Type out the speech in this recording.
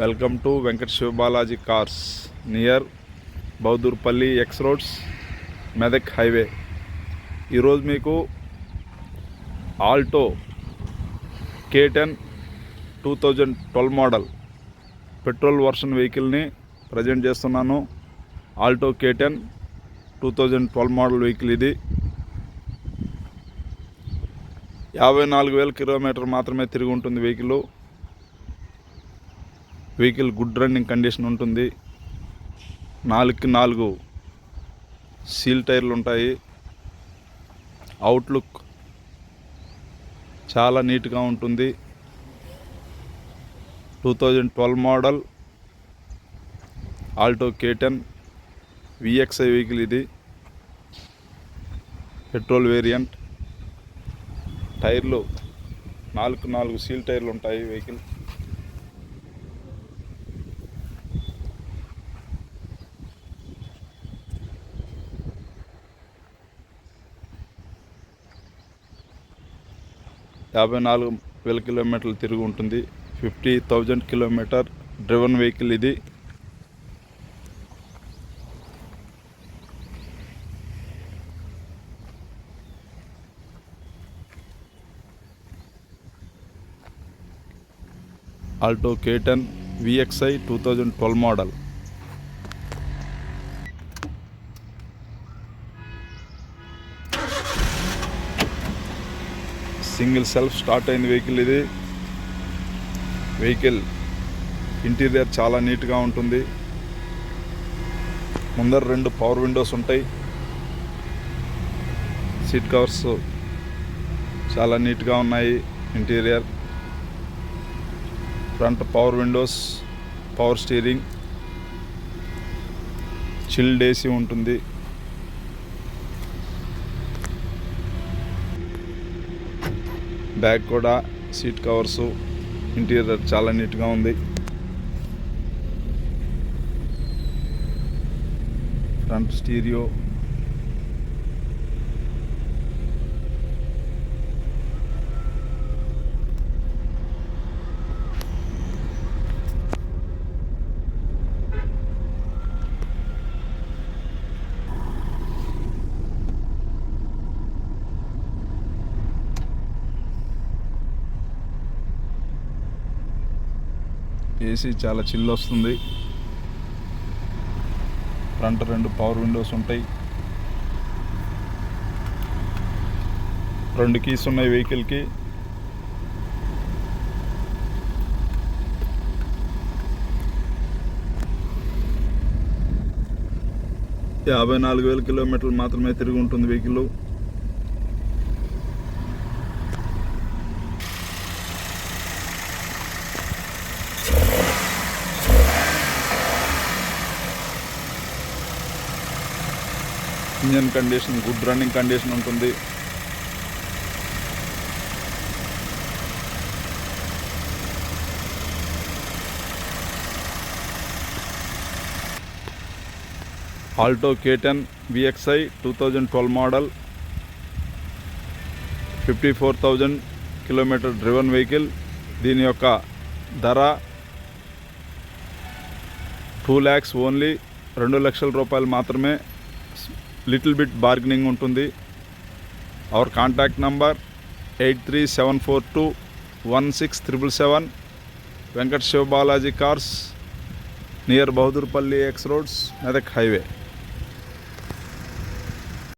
Welcome to Venkata Siva Balaji cars near Boudurpalli X roads Medak highway. ఈరోజు మీకు Alto K10 2012 model petrol version వెహికల్ని present చేస్తున్నాను. Alto K10 2012 model vehicle ఇది. 54,000 kilometre మాత్రమే తిరిగి ఉంటుంది వెహికల్ గుడ్ రన్నింగ్ కండిషన్ ఉంటుంది. 4 సీల్ టైర్లు ఉంటాయి. అవుట్లుక్ చాలా నీట్గా ఉంటుంది. 2012 model Alto K10 VXI vehicle ఇది. Petrol variant. టైర్లు 4 సీల్ టైర్లు ఉంటాయి వెహికల్. ,54,000 కిలోమీటర్లు తిరిగి ఉంటుంది. 50,000 కిలోమీటర్ డ్రివన్ వెహికల్ ఇది. Alto K10 VXI 2012 model. Single self start అయిన వెహికల్ ఇది. వెహికల్ ఇంటీరియర్ చాలా నీట్గా ఉంటుంది. ముందర 2 పవర్ విండోస్ ఉంటాయి. సీట్ కవర్స్ చాలా నీట్గా ఉన్నాయి. Interior front power Windows, power steering, chilled AC ఉంటుంది. బ్యాక్ కూడా సీట్ కవర్స్, ఇంటీరియర్ చాలా నీట్గా ఉంది. ఫ్రంట్ స్టీరియో, AC చాలా చిల్ వస్తుంది. ఫ్రంట్ 2 పవర్ విండోస్ ఉంటాయి. 2 కీస్ ఉన్నాయి వెహికల్కి. ,54,000 కిలోమీటర్లు మాత్రమే తిరిగి ఉంటుంది vehicle. Engine condition good running condition ఉంటుంది. Alto K10 VXI 2012 model, 54,000 kilometer driven vehicle. దీని యొక్క ధర 2 lakhs ఓన్లీ, 2 లక్షల రూపాయలు మాత్రమే. లిటిల్ బిట్ బార్గెనింగ్ ఉంటుంది. Our contact number 8374216777. Venkata Siva Balaji cars near Boudurpalli X roads Medak highway.